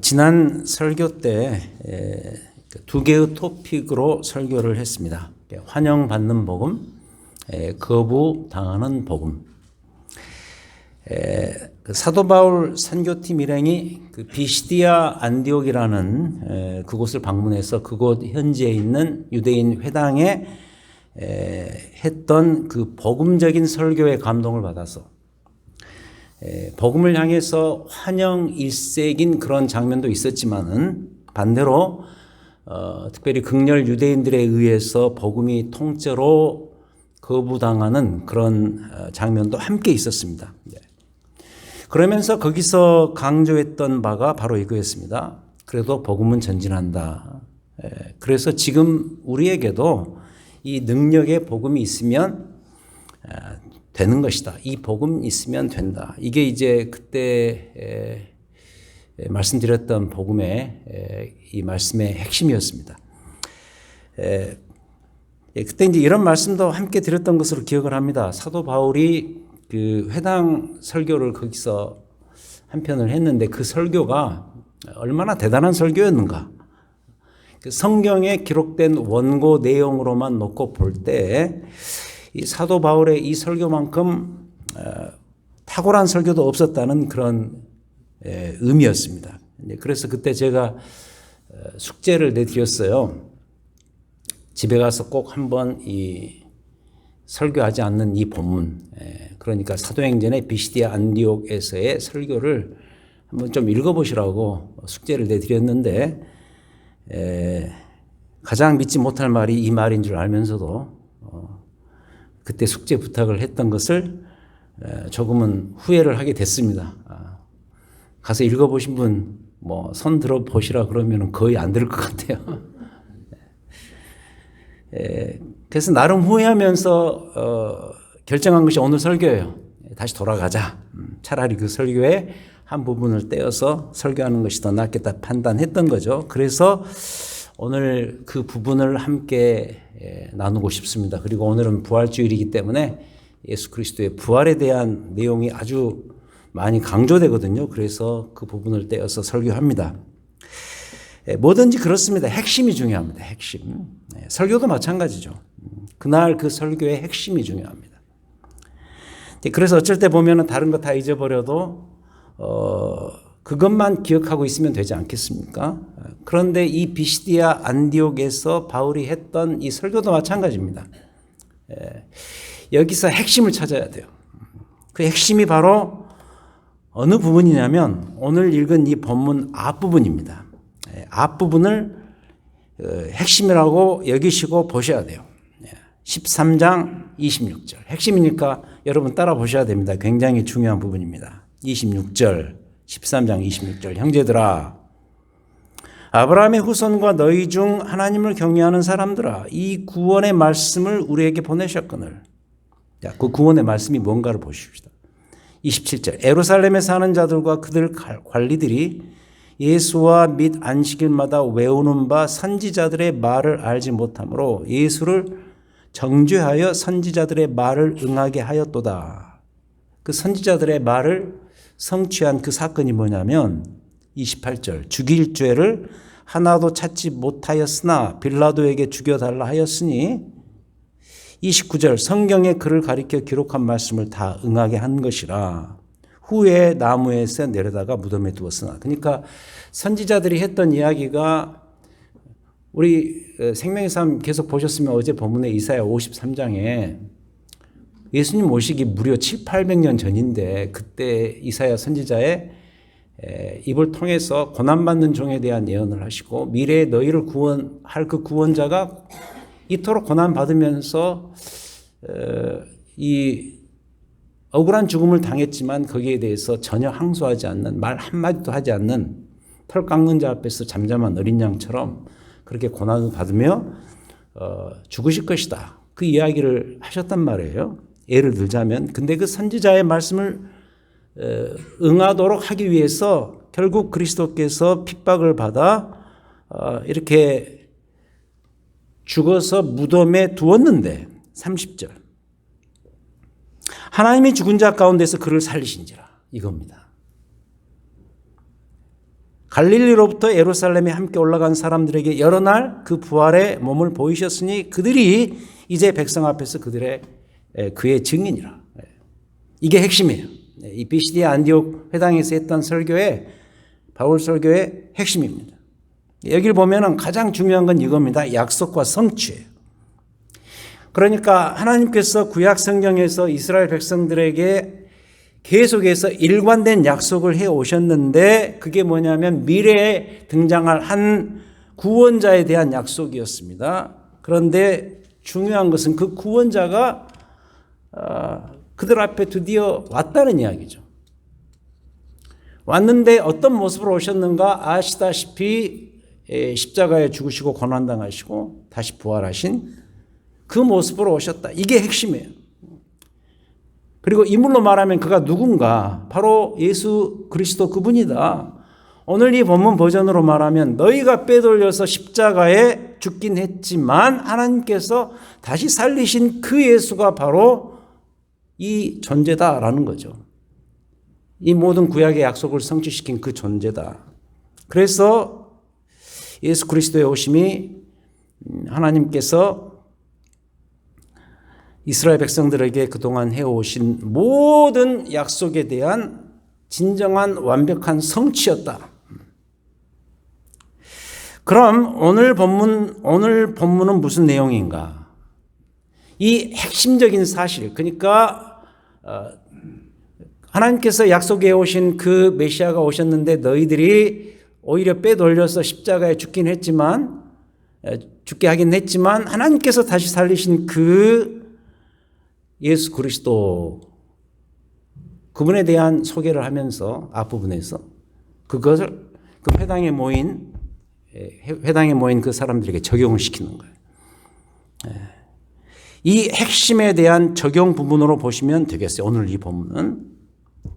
지난 설교 때 두 개의 토픽으로 설교를 했습니다. 환영받는 복음, 거부당하는 복음. 사도 바울 선교팀 일행이 비시디아 안디옥이라는 그곳을 방문해서 그곳 현지에 있는 유대인 회당에 했던 그 복음적인 설교에 감동을 받아서 복음을 향해서 환영 일색인 그런 장면도 있었지만은 반대로 특별히 극렬 유대인들에 의해서 복음이 통째로 거부당하는 그런 장면도 함께 있었습니다. 그러면서 거기서 강조했던 바가 바로 이거였습니다. 그래도 복음은 전진한다. 그래서 지금 우리에게도 이 능력의 복음이 있으면 되는 것이다. 이 복음 있으면 된다. 이게 이제 그때 말씀드렸던 복음의 이 말씀의 핵심이었습니다. 그때 이제 이런 말씀도 함께 드렸던 것으로 기억을 합니다. 사도 바울이 그 회당 설교를 거기서 한 편을 했는데 그 설교가 얼마나 대단한 설교였는가. 성경에 기록된 원고 내용으로만 놓고 볼 때 이 사도 바울의 이 설교만큼 탁월한 설교도 없었다는 그런 의미였습니다. 그래서 그때 제가 숙제를 내드렸어요. 집에 가서 꼭 한번 이 설교하지 않는 이 본문, 그러니까 사도행전의 비시디아 안디옥에서의 설교를 한번 좀 읽어보시라고 숙제를 내드렸는데 가장 믿지 못할 말이 이 말인 줄 알면서도 그때 숙제 부탁을 했던 것을 조금은 후회를 하게 됐습니다. 가서 읽어보신 분 뭐 손 들어보시라 그러면 거의 안 들을 것 같아요. 그래서 나름 후회하면서 결정한 것이 오늘 설교예요. 다시 돌아가자. 차라리 그 설교의 한 부분을 떼어서 설교하는 것이 더 낫겠다 판단했던 거죠. 그래서 오늘 그 부분을 함께 나누고 싶습니다. 그리고 오늘은 부활주일이기 때문에 예수 그리스도의 부활에 대한 내용이 아주 많이 강조되거든요. 그래서 그 부분을 떼어서 설교합니다. 뭐든지 그렇습니다. 핵심이 중요합니다. 핵심. 설교도 마찬가지죠. 그날 그 설교의 핵심이 중요합니다. 그래서 어쩔 때 보면은 다른 거 다 잊어버려도 그것만 기억하고 있으면 되지 않겠습니까? 그런데 이 비시디아 안디옥에서 바울이 했던 이 설교도 마찬가지입니다. 여기서 핵심을 찾아야 돼요. 그 핵심이 바로 어느 부분이냐면 오늘 읽은 이 본문 앞부분입니다. 앞부분을 핵심이라고 여기시고 보셔야 돼요. 13장 26절. 핵심이니까 여러분 따라 보셔야 됩니다. 굉장히 중요한 부분입니다. 26절, 13장 26절. 형제들아, 아브라함의 후손과 너희 중 하나님을 경외하는 사람들아, 이 구원의 말씀을 우리에게 보내셨거늘. 자, 그 구원의 말씀이 뭔가를 보십시다. 27절. 예루살렘에 사는 자들과 그들 관리들이 예수와 및 안식일마다 외우는 바 선지자들의 말을 알지 못하므로 예수를 정죄하여 선지자들의 말을 응하게 하였도다. 그 선지자들의 말을 성취한 그 사건이 뭐냐면 28절. 죽일 죄를 하나도 찾지 못하였으나 빌라도에게 죽여달라 하였으니 29절. 성경에 그를 가리켜 기록한 말씀을 다 응하게 한 것이라. 후에 나무에서 내려다가 무덤에 두었으나. 그러니까 선지자들이 했던 이야기가 우리 생명의 삶 계속 보셨으면 어제 본문에 이사야 53장에 예수님 오시기 무려 700~800년 전인데 그때 이사야 선지자의 입을 통해서 고난받는 종에 대한 예언을 하시고 미래에 너희를 구원할 그 구원자가 이토록 고난받으면서 이 억울한 죽음을 당했지만 거기에 대해서 전혀 항소하지 않는, 말 한마디도 하지 않는 털 깎는 자 앞에서 잠잠한 어린 양처럼 그렇게 고난을 받으며 죽으실 것이다. 그 이야기를 하셨단 말이에요. 예를 들자면. 근데 그 선지자의 말씀을 응하도록 하기 위해서 결국 그리스도께서 핍박을 받아 이렇게 죽어서 무덤에 두었는데 30절. 하나님이 죽은 자 가운데서 그를 살리신지라. 이겁니다. 갈릴리로부터 예루살렘에 함께 올라간 사람들에게 여러 날 그 부활의 몸을 보이셨으니 그들이 이제 백성 앞에서 그의 증인이라. 이게 핵심이에요. 이 비시디아 안디옥 회당에서 했던 설교의 바울 설교의 핵심입니다. 여기를 보면은 가장 중요한 건 이겁니다. 약속과 성취예요. 그러니까 하나님께서 구약 성경에서 이스라엘 백성들에게 계속해서 일관된 약속을 해 오셨는데 그게 뭐냐면 미래에 등장할 한 구원자에 대한 약속이었습니다. 그런데 중요한 것은 그 구원자가 그들 앞에 드디어 왔다는 이야기죠. 왔는데 어떤 모습으로 오셨는가 아시다시피 십자가에 죽으시고 고난당하시고 다시 부활하신 그 모습으로 오셨다. 이게 핵심이에요. 그리고 인물로 말하면 그가 누군가? 바로 예수 그리스도 그분이다. 오늘 이 본문 버전으로 말하면 너희가 빼돌려서 십자가에 죽긴 했지만 하나님께서 다시 살리신 그 예수가 바로 이 존재다라는 거죠. 이 모든 구약의 약속을 성취시킨 그 존재다. 그래서 예수 그리스도의 오심이 하나님께서 이스라엘 백성들에게 그동안 해오신 모든 약속에 대한 진정한 완벽한 성취였다. 그럼 오늘 본문은 무슨 내용인가? 이 핵심적인 사실, 그러니까 하나님께서 약속해 오신 그 메시아가 오셨는데 너희들이 오히려 빼돌려서 십자가에 죽게 하긴 했지만 하나님께서 다시 살리신 그 예수 그리스도 그분에 대한 소개를 하면서 앞부분에서 그것을 그 회당에 모인 그 사람들에게 적용을 시키는 거예요. 이 핵심에 대한 적용 부분으로 보시면 되겠어요. 오늘 이 본문은.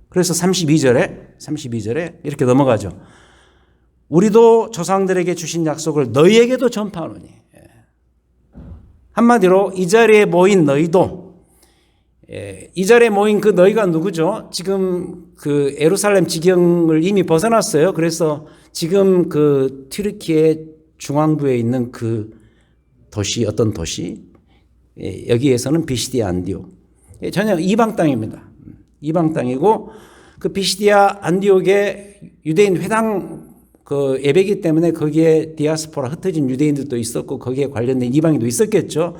그래서 32절에 이렇게 넘어가죠. 우리도 조상들에게 주신 약속을 너희에게도 전파하노니. 한마디로 이 자리에 모인 너희도 이 자리에 모인 그 너희가 누구죠? 지금 그 예루살렘 지경을 이미 벗어났어요. 그래서 지금 그 튀르키예 중앙부에 있는 그 도시, 어떤 도시? 여기에서는 비시디아 안디옥. 전혀 이방 땅입니다. 이방 땅이고 그 비시디아 안디옥에 유대인 회당 그 예배기 때문에 거기에 디아스포라 흩어진 유대인들도 있었고 거기에 관련된 이방인도 있었겠죠.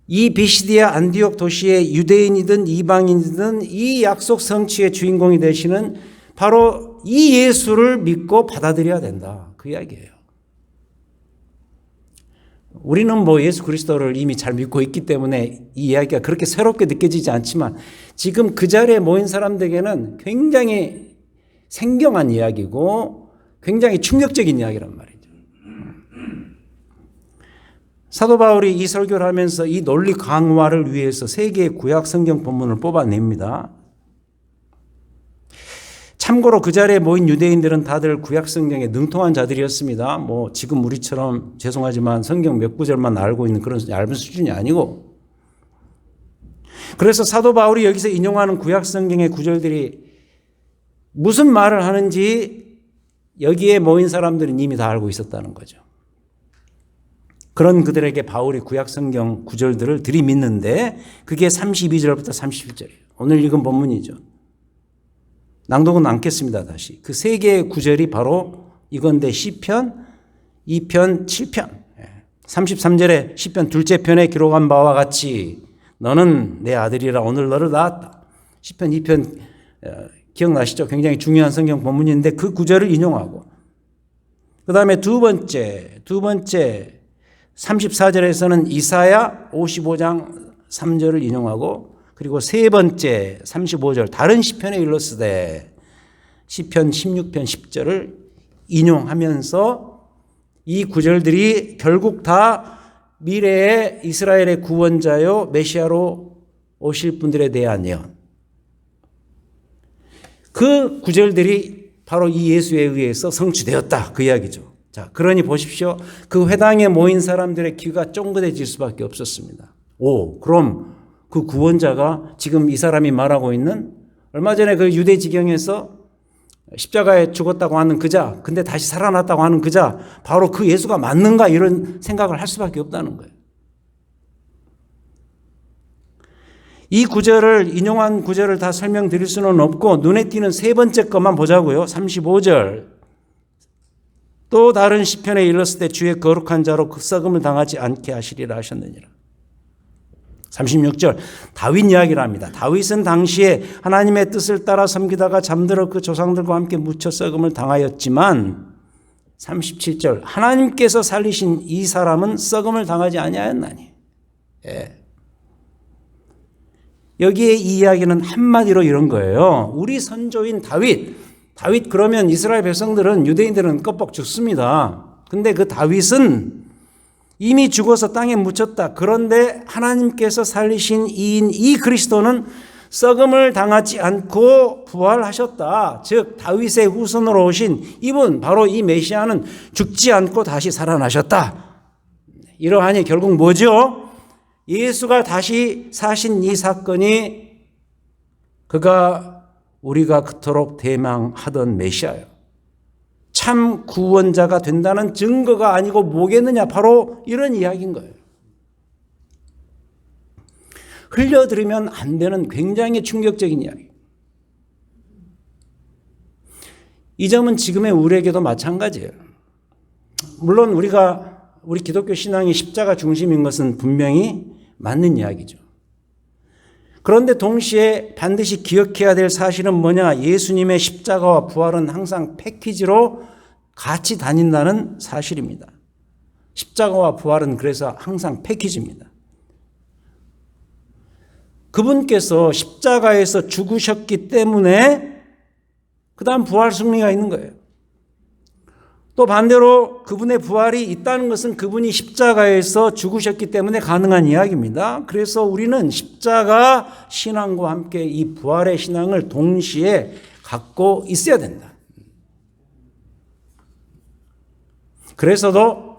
이 비시디아 안디옥 도시의 유대인이든 이방인이든 이 약속 성취의 주인공이 되시는 바로 이 예수를 믿고 받아들여야 된다. 그 이야기예요. 우리는 뭐 예수 그리스도를 이미 잘 믿고 있기 때문에 이 이야기가 그렇게 새롭게 느껴지지 않지만 지금 그 자리에 모인 사람들에게는 굉장히 생경한 이야기고 굉장히 충격적인 이야기란 말이죠. 사도 바울이 이 설교를 하면서 이 논리 강화를 위해서 세 개의 구약 성경 본문을 뽑아냅니다. 참고로 그 자리에 모인 유대인들은 다들 구약 성경에 능통한 자들이었습니다. 뭐 지금 우리처럼 죄송하지만 성경 몇 구절만 알고 있는 그런 얇은 수준이 아니고. 그래서 사도 바울이 여기서 인용하는 구약 성경의 구절들이 무슨 말을 하는지 여기에 모인 사람들은 이미 다 알고 있었다는 거죠. 그런 그들에게 바울이 구약 성경 구절들을 들이밀는데 그게 32절부터 31절이에요. 오늘 읽은 본문이죠. 낭독은 않겠습니다. 다시. 그 세 개의 구절이 바로 이건데 시편 2편 7편 33절에 시편 둘째 편에 기록한 바와 같이 너는 내 아들이라 오늘 너를 낳았다. 시편 2편 기억나시죠? 굉장히 중요한 성경 본문인데 그 구절을 인용하고 그 다음에 두 번째 34절에서는 이사야 55장 3절을 인용하고 그리고 세 번째 35절 다른 시편에 일렀으되 시편 16편 10절을 인용하면서 이 구절들이 결국 다 미래의 이스라엘의 구원자요 메시아로 오실 분들에 대한 예언. 그 구절들이 바로 이 예수에 의해서 성취되었다. 그 이야기죠. 자, 그러니 보십시오. 그 회당에 모인 사람들의 귀가 쫑긋해질 수밖에 없었습니다. 그럼 그 구원자가 지금 이 사람이 말하고 있는 얼마 전에 그 유대 지경에서 십자가에 죽었다고 하는 그자, 근데 다시 살아났다고 하는 그자, 바로 그 예수가 맞는가 이런 생각을 할 수밖에 없다는 거예요. 이 구절을 인용한 구절을 다 설명드릴 수는 없고 눈에 띄는 세 번째 것만 보자고요. 35절. 또 다른 시편에 일렀을 때 주의 거룩한 자로 그 썩음을 당하지 않게 하시리라 하셨느니라. 36절 다윗 이야기를 합니다. 다윗은 당시에 하나님의 뜻을 따라 섬기다가 잠들어 그 조상들과 함께 묻혀 썩음을 당하였지만 37절 하나님께서 살리신 이 사람은 썩음을 당하지 아니하였나니. 예. 여기에 이 이야기는 한마디로 이런 거예요. 우리 선조인 다윗 그러면 이스라엘 백성들은 유대인들은 껍벅 죽습니다. 근데 그 다윗은 이미 죽어서 땅에 묻혔다. 그런데 하나님께서 살리신 이인 이 그리스도는 썩음을 당하지 않고 부활하셨다. 즉 다윗의 후손으로 오신 이분 바로 이 메시아는 죽지 않고 다시 살아나셨다. 이러하니 결국 뭐죠? 예수가 다시 사신 이 사건이 그가 우리가 그토록 대망하던 메시아예요. 참 구원자가 된다는 증거가 아니고 뭐겠느냐? 바로 이런 이야기인 거예요. 흘려들으면 안 되는 굉장히 충격적인 이야기. 이 점은 지금의 우리에게도 마찬가지예요. 물론 우리 기독교 신앙이 십자가 중심인 것은 분명히 맞는 이야기죠. 그런데 동시에 반드시 기억해야 될 사실은 뭐냐? 예수님의 십자가와 부활은 항상 패키지로 같이 다닌다는 사실입니다. 십자가와 부활은 그래서 항상 패키지입니다. 그분께서 십자가에서 죽으셨기 때문에 그 다음 부활 승리가 있는 거예요. 또 반대로 그분의 부활이 있다는 것은 그분이 십자가에서 죽으셨기 때문에 가능한 이야기입니다. 그래서 우리는 십자가 신앙과 함께 이 부활의 신앙을 동시에 갖고 있어야 된다. 그래서도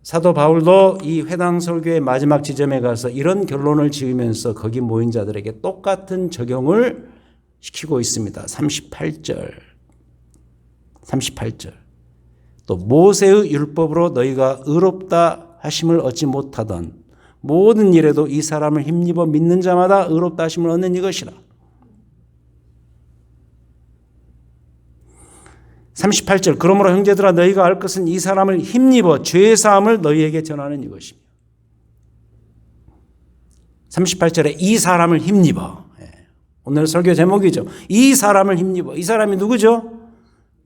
사도 바울도 이 회당 설교의 마지막 지점에 가서 이런 결론을 지으면서 거기 모인 자들에게 똑같은 적용을 시키고 있습니다. 38절. 또 모세의 율법으로 너희가 의롭다 하심을 얻지 못하던 모든 일에도 이 사람을 힘입어 믿는 자마다 의롭다 하심을 얻는 이것이라. 38절 그러므로 형제들아 너희가 알 것은 이 사람을 힘입어 죄사함을 너희에게 전하는 이것이며 38절에 이 사람을 힘입어. 오늘 설교 제목이죠. 이 사람을 힘입어. 이 사람이 누구죠?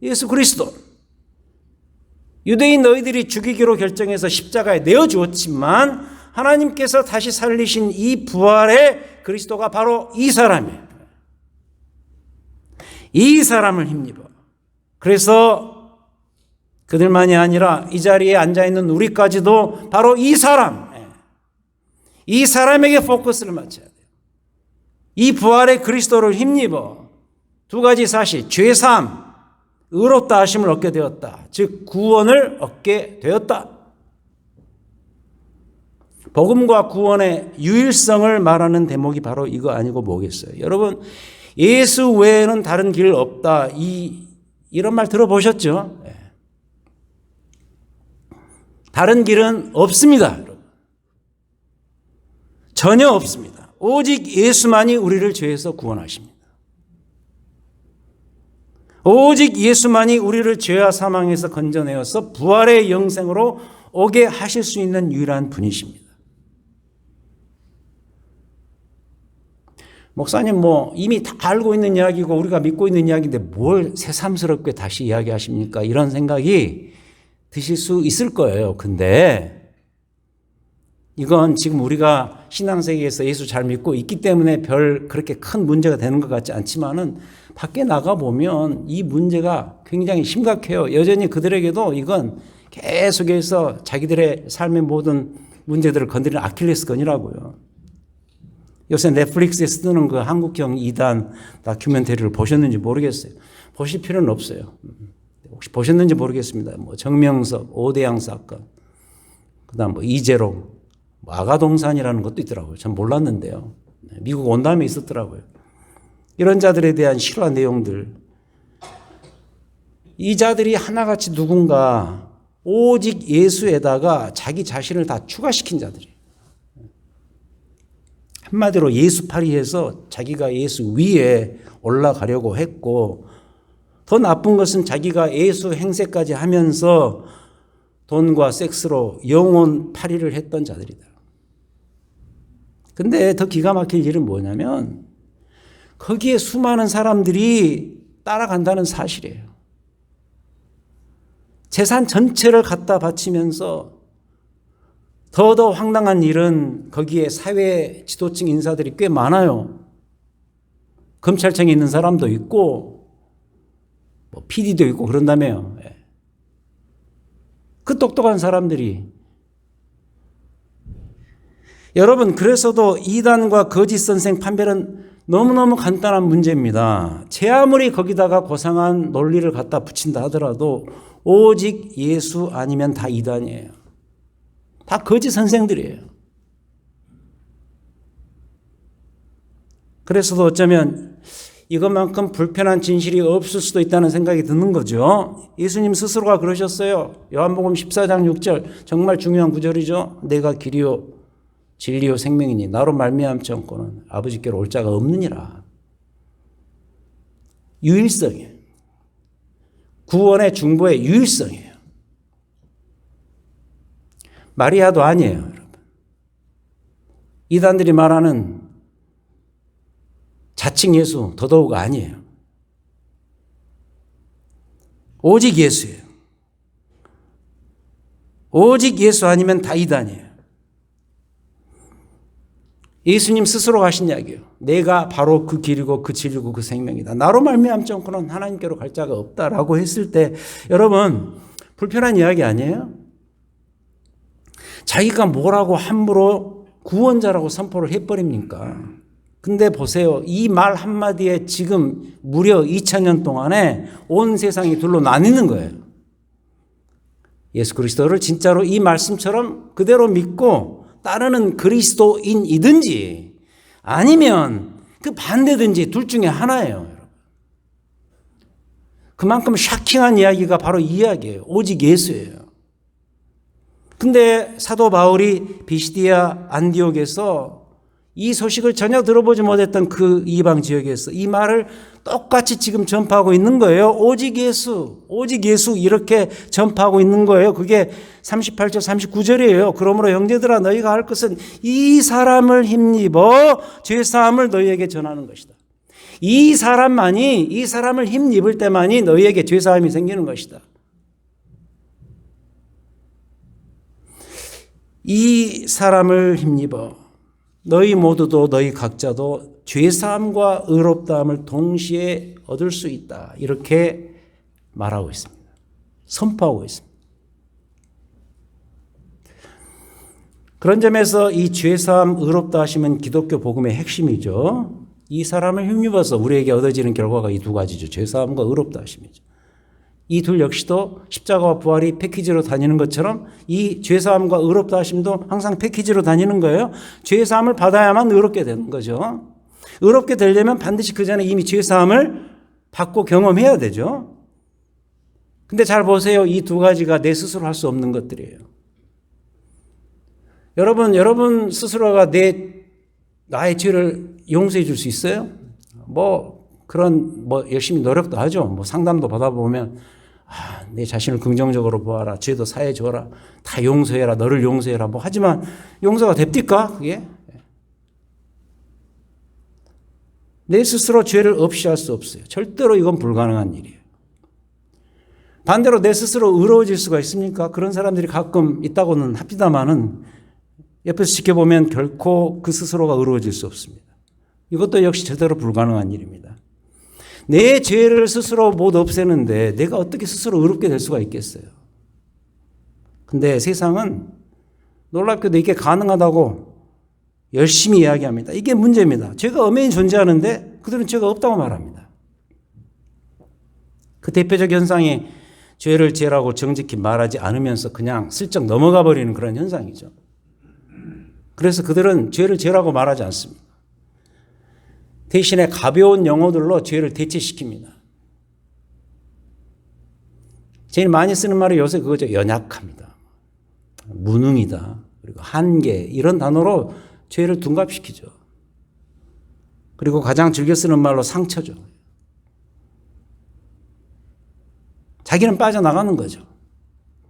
예수 그리스도. 유대인 너희들이 죽이기로 결정해서 십자가에 내어주었지만 하나님께서 다시 살리신 이 부활의 그리스도가 바로 이 사람이에요. 이 사람을 힘입어. 그래서 그들만이 아니라 이 자리에 앉아있는 우리까지도 바로 이 사람에게 포커스를 맞춰야 돼요. 이 부활의 그리스도를 힘입어 두 가지 사실, 죄사함, 의롭다 하심을 얻게 되었다. 즉 구원을 얻게 되었다. 복음과 구원의 유일성을 말하는 대목이 바로 이거 아니고 뭐겠어요. 여러분 예수 외에는 다른 길 없다. 이런 말 들어보셨죠? 다른 길은 없습니다. 여러분. 전혀 없습니다. 오직 예수만이 우리를 죄에서 구원하십니다. 오직 예수만이 우리를 죄와 사망에서 건져내어서 부활의 영생으로 오게 하실 수 있는 유일한 분이십니다. 목사님 이미 다 알고 있는 이야기고 우리가 믿고 있는 이야기인데 뭘 새삼스럽게 다시 이야기하십니까? 이런 생각이 드실 수 있을 거예요. 근데 이건 지금 우리가 신앙세계에서 예수 잘 믿고 있기 때문에 별 그렇게 큰 문제가 되는 것 같지 않지만은 밖에 나가보면 이 문제가 굉장히 심각해요. 여전히 그들에게도 이건 계속해서 자기들의 삶의 모든 문제들을 건드리는 아킬레스건이라고요. 요새 넷플릭스에 쓰는 그 한국형 2단 다큐멘터리를 보셨는지 모르겠어요. 보실 필요는 없어요. 혹시 보셨는지 모르겠습니다. 정명석, 오대양 사건, 그 다음 이재롱, 아가동산이라는 것도 있더라고요. 전 몰랐는데요. 미국 온 다음에 있었더라고요. 이런 자들에 대한 실화 내용들. 이 자들이 하나같이 누군가 오직 예수에다가 자기 자신을 다 추가시킨 자들이에요. 한마디로 예수파리해서 자기가 예수 위에 올라가려고 했고, 더 나쁜 것은 자기가 예수 행세까지 하면서 돈과 섹스로 영혼 파리를 했던 자들이다. 근데 더 기가 막힐 일은 뭐냐면 거기에 수많은 사람들이 따라간다는 사실이에요. 재산 전체를 갖다 바치면서 더 황당한 일은 거기에 사회 지도층 인사들이 꽤 많아요. 검찰청에 있는 사람도 있고 뭐 PD도 있고 그런다며요. 그 똑똑한 사람들이. 여러분, 그래서도 이단과 거짓 선생 판별은 너무너무 간단한 문제입니다. 제 아무리 거기다가 고상한 논리를 갖다 붙인다 하더라도 오직 예수 아니면 다 이단이에요. 다 거짓 선생들이에요. 그래서도 어쩌면 이것만큼 불편한 진실이 없을 수도 있다는 생각이 드는 거죠. 예수님 스스로가 그러셨어요. 요한복음 14장 6절, 정말 중요한 구절이죠. 내가 길이요 진리요 생명이니 나로 말미암지 않고는 아버지께로 올 자가 없느니라. 유일성이에요. 구원의 중보의 유일성이에요. 마리아도 아니에요, 여러분. 이단들이 말하는 자칭 예수 더더욱 아니에요. 오직 예수예요. 오직 예수 아니면 다 이단이에요. 예수님 스스로 하신 이야기예요. 내가 바로 그 길이고 그 진리고 그 생명이다. 나로 말미암지 않고는 하나님께로 갈 자가 없다라고 했을 때 여러분 불편한 이야기 아니에요? 자기가 뭐라고 함부로 구원자라고 선포를 해버립니까? 근데 보세요. 이 말 한마디에 지금 무려 2000년 동안에 온 세상이 둘로 나뉘는 거예요. 예수 그리스도를 진짜로 이 말씀처럼 그대로 믿고 따르는 그리스도인이든지 아니면 그 반대든지 둘 중에 하나예요. 그만큼 샤킹한 이야기가 바로 이 이야기예요. 오직 예수예요. 근데 사도 바울이 비시디아 안디옥에서 이 소식을 전혀 들어보지 못했던 그 이방 지역에서 이 말을 똑같이 지금 전파하고 있는 거예요. 오직 예수, 오직 예수 이렇게 전파하고 있는 거예요. 그게 38절, 39절이에요. 그러므로 형제들아 너희가 할 것은 이 사람을 힘입어 죄사함을 너희에게 전하는 것이다. 이 사람을 힘입을 때만이 너희에게 죄사함이 생기는 것이다. 이 사람을 힘입어 너희 모두도 너희 각자도 죄사함과 의롭다함을 동시에 얻을 수 있다. 이렇게 말하고 있습니다. 선포하고 있습니다. 그런 점에서 이 죄사함, 의롭다 하심은 기독교 복음의 핵심이죠. 이 사람을 힘입어서 우리에게 얻어지는 결과가 이 두 가지죠. 죄사함과 의롭다 하심이죠. 이 둘 역시도 십자가와 부활이 패키지로 다니는 것처럼 이 죄사함과 의롭다 하심도 항상 패키지로 다니는 거예요. 죄사함을 받아야만 의롭게 되는 거죠. 의롭게 되려면 반드시 그 전에 이미 죄사함을 받고 경험해야 되죠. 근데 잘 보세요. 이 두 가지가 내 스스로 할 수 없는 것들이에요. 여러분 스스로가 나의 죄를 용서해 줄 수 있어요? 열심히 노력도 하죠. 상담도 받아보면, 내 자신을 긍정적으로 보아라. 죄도 사해 줘라. 다 용서해라. 너를 용서해라. 하지만 용서가 됩니까? 그게? 내 스스로 죄를 없이 할 수 없어요. 절대로 이건 불가능한 일이에요. 반대로 내 스스로 의로워질 수가 있습니까? 그런 사람들이 가끔 있다고는 합니다만은 옆에서 지켜보면 결코 그 스스로가 의로워질 수 없습니다. 이것도 역시 제대로 불가능한 일입니다. 내 죄를 스스로 못 없애는데 내가 어떻게 스스로 의롭게 될 수가 있겠어요? 근데 세상은 놀랍게도 이게 가능하다고 열심히 이야기합니다. 이게 문제입니다. 죄가 엄연히 존재하는데 그들은 죄가 없다고 말합니다. 그 대표적 현상이 죄를 죄라고 정직히 말하지 않으면서 그냥 슬쩍 넘어가 버리는 그런 현상이죠. 그래서 그들은 죄를 죄라고 말하지 않습니다. 대신에 가벼운 영어들로 죄를 대체시킵니다. 제일 많이 쓰는 말이 요새 그거죠. 연약합니다. 무능이다. 그리고 한계. 이런 단어로 죄를 둔갑시키죠. 그리고 가장 즐겨 쓰는 말로 상처죠. 자기는 빠져나가는 거죠.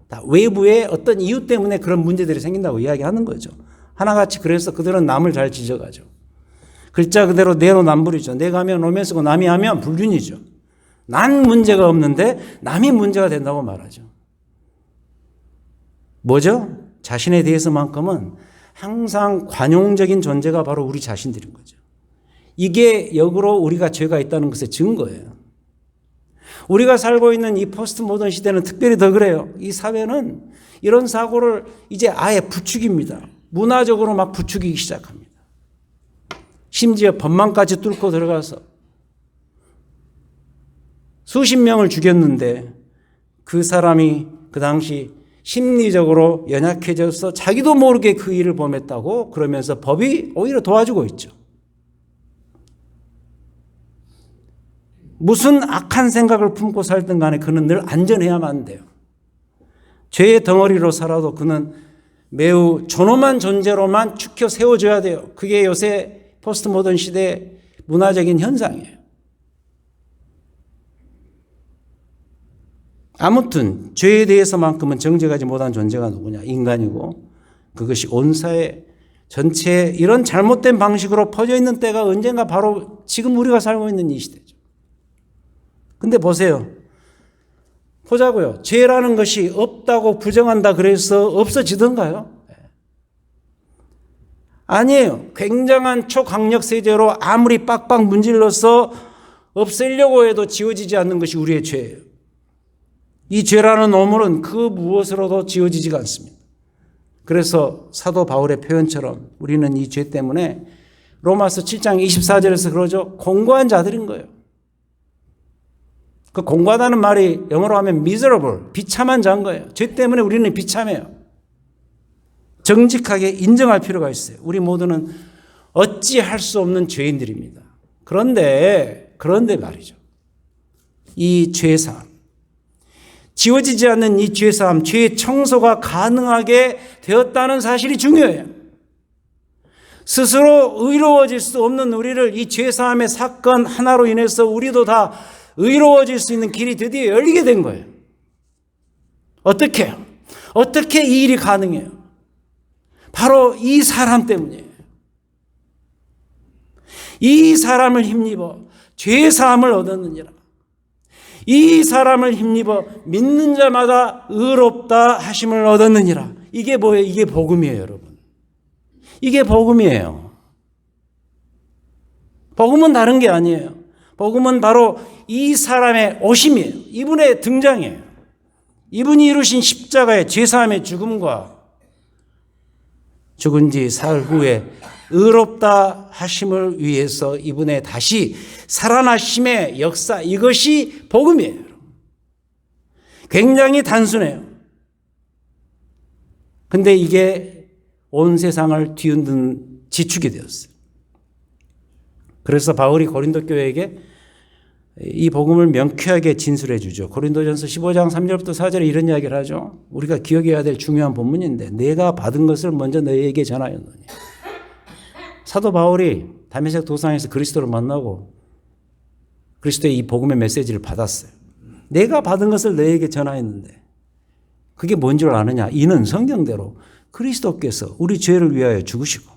다 외부의 어떤 이유 때문에 그런 문제들이 생긴다고 이야기하는 거죠. 하나같이 그래서 그들은 남을 잘 지져가죠. 글자 그대로 내로남불이죠. 내가 하면 로맨스고 남이 하면 불륜이죠. 난 문제가 없는데 남이 문제가 된다고 말하죠. 뭐죠? 자신에 대해서만큼은 항상 관용적인 존재가 바로 우리 자신들인 거죠. 이게 역으로 우리가 죄가 있다는 것의 증거예요. 우리가 살고 있는 이 포스트 모던 시대는 특별히 더 그래요. 이 사회는 이런 사고를 이제 아예 부추깁니다. 문화적으로 막 부추기기 시작합니다. 심지어 법망까지 뚫고 들어가서 수십 명을 죽였는데 그 사람이 그 당시 심리적으로 연약해져서 자기도 모르게 그 일을 범했다고 그러면서 법이 오히려 도와주고 있죠. 무슨 악한 생각을 품고 살든 간에 그는 늘 안전해야만 돼요. 죄의 덩어리로 살아도 그는 매우 존엄한 존재로만 축혀 세워줘야 돼요. 그게 요새 포스트 모던 시대의 문화적인 현상이에요. 아무튼 죄에 대해서만큼은 정죄하지 못한 존재가 누구냐? 인간이고 그것이 온 사회 전체에 이런 잘못된 방식으로 퍼져 있는 때가 언젠가 바로 지금 우리가 살고 있는 이 시대죠. 근데 보세요. 보자고요. 죄라는 것이 없다고 부정한다 그래서 없어지던가요? 아니에요. 굉장한 초강력 세제로 아무리 빡빡 문질러서 없애려고 해도 지워지지 않는 것이 우리의 죄예요. 이 죄라는 오물은 그 무엇으로도 지워지지가 않습니다. 그래서 사도 바울의 표현처럼 우리는 이 죄 때문에 로마서 7장 24절에서 그러죠. 공고한 자들인 거예요. 그 공고하다는 말이 영어로 하면 miserable, 비참한 자인 거예요. 죄 때문에 우리는 비참해요. 정직하게 인정할 필요가 있어요. 우리 모두는 어찌할 수 없는 죄인들입니다. 그런데 말이죠. 이 죄사함, 지워지지 않는 이 죄사함, 죄의 청소가 가능하게 되었다는 사실이 중요해요. 스스로 의로워질 수 없는 우리를 이 죄사함의 사건 하나로 인해서 우리도 다 의로워질 수 있는 길이 드디어 열리게 된 거예요. 어떻게요? 어떻게 이 일이 가능해요? 바로 이 사람 때문이에요. 이 사람을 힘입어 죄사함을 얻었느니라. 이 사람을 힘입어 믿는 자마다 의롭다 하심을 얻었느니라. 이게 뭐예요? 이게 복음이에요, 여러분. 이게 복음이에요. 복음은 다른 게 아니에요. 복음은 바로 이 사람의 오심이에요. 이분의 등장이에요. 이분이 이루신 십자가의 죄사함의 죽음과 죽은 지 사흘 후에 의롭다 하심을 위해서 이분의 다시 살아나심의 역사, 이것이 복음이에요. 굉장히 단순해요. 근데 이게 온 세상을 뒤흔든 지축이 되었어요. 그래서 바울이 고린도 교회에게 이 복음을 명쾌하게 진술해 주죠. 고린도전서 15장 3절부터 4절에 이런 이야기를 하죠. 우리가 기억해야 될 중요한 본문인데 내가 받은 것을 먼저 너희에게 전하였노니. 사도 바울이 다메섹 도상에서 그리스도를 만나고 그리스도의 이 복음의 메시지를 받았어요. 내가 받은 것을 너희에게 전하였는데 그게 뭔 줄 아느냐? 이는 성경대로 그리스도께서 우리 죄를 위하여 죽으시고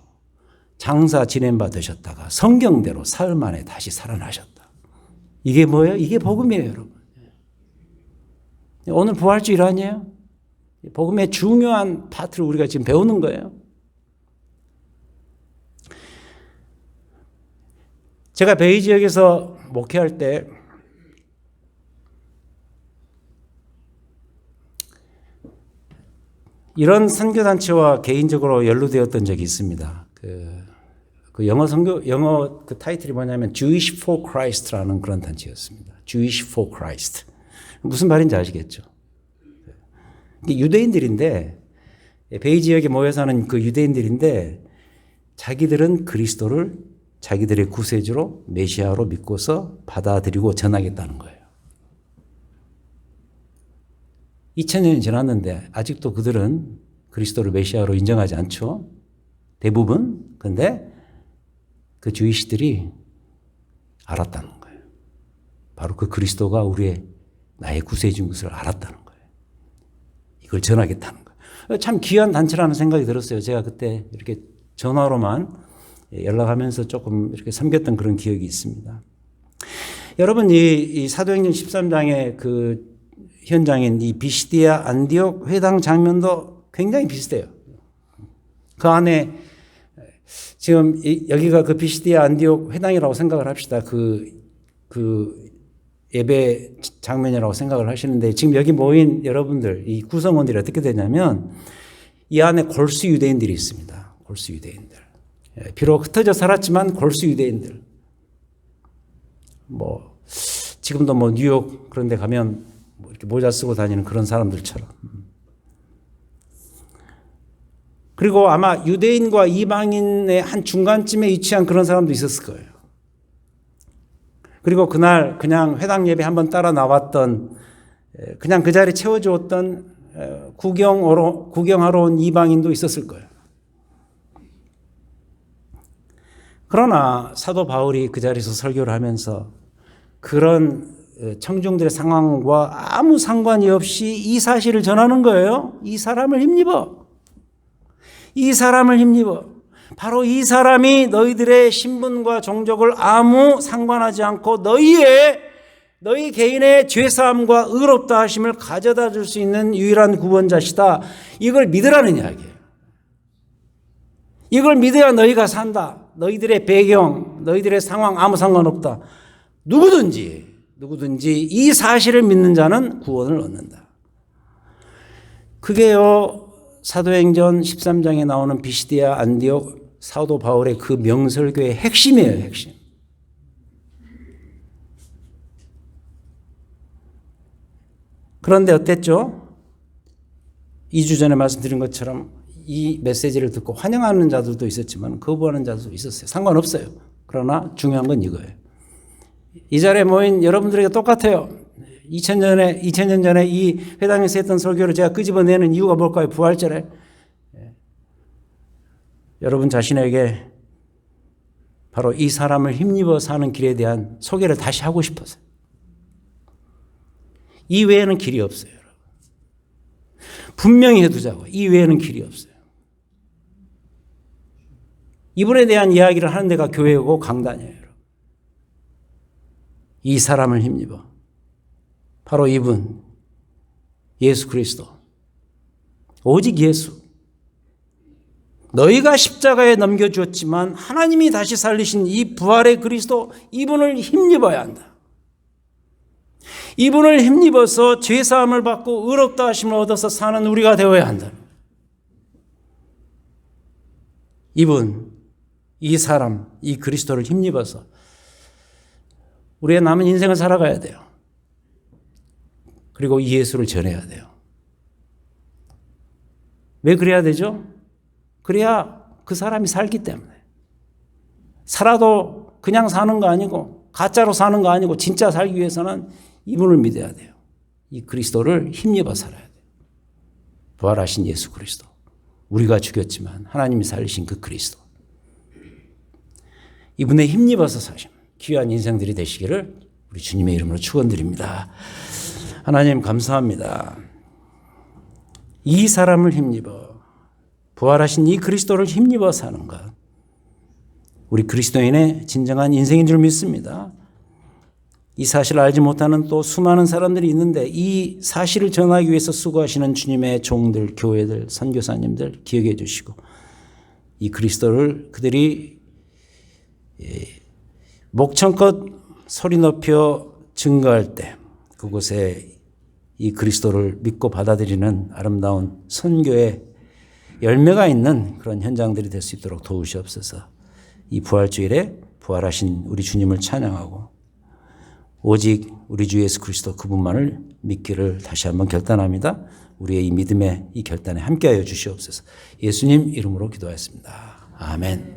장사 지냄받으셨다가 성경대로 사흘 만에 다시 살아나셨다. 이게 뭐예요? 이게 복음이에요, 여러분. 오늘 부활주일 아니에요? 복음의 중요한 파트를 우리가 지금 배우는 거예요. 제가 베이 지역에서 목회할 때 이런 선교단체와 개인적으로 연루되었던 적이 있습니다. 그 영어 그 타이틀이 뭐냐면 Jewish for Christ라는 그런 단체였습니다. Jewish for Christ. 무슨 말인지 아시겠죠? 유대인들인데 베이 지역에 모여 사는 그 유대인들인데 자기들은 그리스도를 자기들의 구세주로 메시아로 믿고서 받아들이고 전하겠다는 거예요. 2000년이 지났는데 아직도 그들은 그리스도를 메시아로 인정하지 않죠. 대부분. 근데 그 주이시들이 알았다는 거예요. 바로 그 그리스도가 나의 구세주인 것을 알았다는 거예요. 이걸 전하겠다는 거예요. 참 귀한 단체라는 생각이 들었어요. 제가 그때 이렇게 전화로만 연락하면서 조금 이렇게 섬겼던 그런 기억이 있습니다. 여러분, 이 사도행전 13장의 그 현장인 이 비시디아 안디옥 회당 장면도 굉장히 비슷해요. 그 안에 지금 여기가 그 비시디아 안디옥 회당이라고 생각을 합시다. 그 예배 장면이라고 생각을 하시는데 지금 여기 모인 여러분들, 이 구성원들이 어떻게 되냐면 이 안에 골수 유대인들이 있습니다. 골수 유대인들. 비록 흩어져 살았지만 골수 유대인들. 지금도 뉴욕 그런 데 가면 이렇게 모자 쓰고 다니는 그런 사람들처럼. 그리고 아마 유대인과 이방인의 한 중간쯤에 위치한 그런 사람도 있었을 거예요. 그리고 그날 그냥 회당 예배 한번 따라 나왔던, 그냥 그 자리에 채워주었던 구경하러 온 이방인도 있었을 거예요. 그러나 사도 바울이 그 자리에서 설교를 하면서 그런 청중들의 상황과 아무 상관이 없이 이 사실을 전하는 거예요. 이 사람을 힘입어. 이 사람을 힘입어. 바로 이 사람이 너희들의 신분과 종족을 아무 상관하지 않고 너희 개인의 죄사함과 의롭다 하심을 가져다 줄 수 있는 유일한 구원자시다. 이걸 믿으라는 이야기예요. 이걸 믿어야 너희가 산다. 너희들의 배경, 너희들의 상황 아무 상관없다. 누구든지 이 사실을 믿는 자는 구원을 얻는다. 그게요, 사도행전 13장에 나오는 비시디아 안디옥 사도 바울의 그 명설교의 핵심이에요, 핵심. 그런데 어땠죠? 2주 전에 말씀드린 것처럼 이 메시지를 듣고 환영하는 자들도 있었지만 거부하는 자들도 있었어요. 상관없어요. 그러나 중요한 건 이거예요. 이 자리에 모인 여러분들에게 똑같아요. 2000년 전에 이 회당에서 했던 설교를 제가 끄집어내는 이유가 뭘까요? 부활절에. 여러분 자신에게 바로 이 사람을 힘입어 사는 길에 대한 소개를 다시 하고 싶어서요. 이 외에는 길이 없어요. 여러분. 분명히 해두자고. 이 외에는 길이 없어요. 이분에 대한 이야기를 하는 데가 교회고 강단이에요. 여러분. 이 사람을 힘입어. 바로 이분, 예수 그리스도. 오직 예수. 너희가 십자가에 넘겨주었지만 하나님이 다시 살리신 이 부활의 그리스도, 이분을 힘입어야 한다. 이분을 힘입어서 죄사함을 받고 의롭다 하심을 얻어서 사는 우리가 되어야 한다. 이분, 이 사람, 이 그리스도를 힘입어서 우리의 남은 인생을 살아가야 돼요. 그리고 이 예수를 전해야 돼요. 왜 그래야 되죠? 그래야 그 사람이 살기 때문에. 살아도 그냥 사는 거 아니고 가짜로 사는 거 아니고 진짜 살기 위해서는 이분을 믿어야 돼요. 이 그리스도를 힘입어 살아야 돼요. 부활하신 예수 그리스도. 우리가 죽였지만 하나님이 살리신 그 그리스도. 이분에 힘입어서 사시는 귀한 인생들이 되시기를 우리 주님의 이름으로 축원드립니다. 하나님 감사합니다. 이 사람을 힘입어 부활하신 이 그리스도를 힘입어 사는 것, 우리 그리스도인의 진정한 인생인 줄 믿습니다. 이 사실을 알지 못하는 또 수많은 사람들이 있는데 이 사실을 전하기 위해서 수고하시는 주님의 종들, 교회들, 선교사님들 기억해 주시고 이 그리스도를 그들이 목청껏 소리 높여 증거할 때 그곳에 이 그리스도를 믿고 받아들이는 아름다운 선교의 열매가 있는 그런 현장들이 될 수 있도록 도우시옵소서. 이 부활주일에 부활하신 우리 주님을 찬양하고 오직 우리 주 예수 그리스도 그분만을 믿기를 다시 한번 결단합니다. 우리의 이 믿음의 이 결단에 함께하여 주시옵소서. 예수님 이름으로 기도하였습니다. 아멘.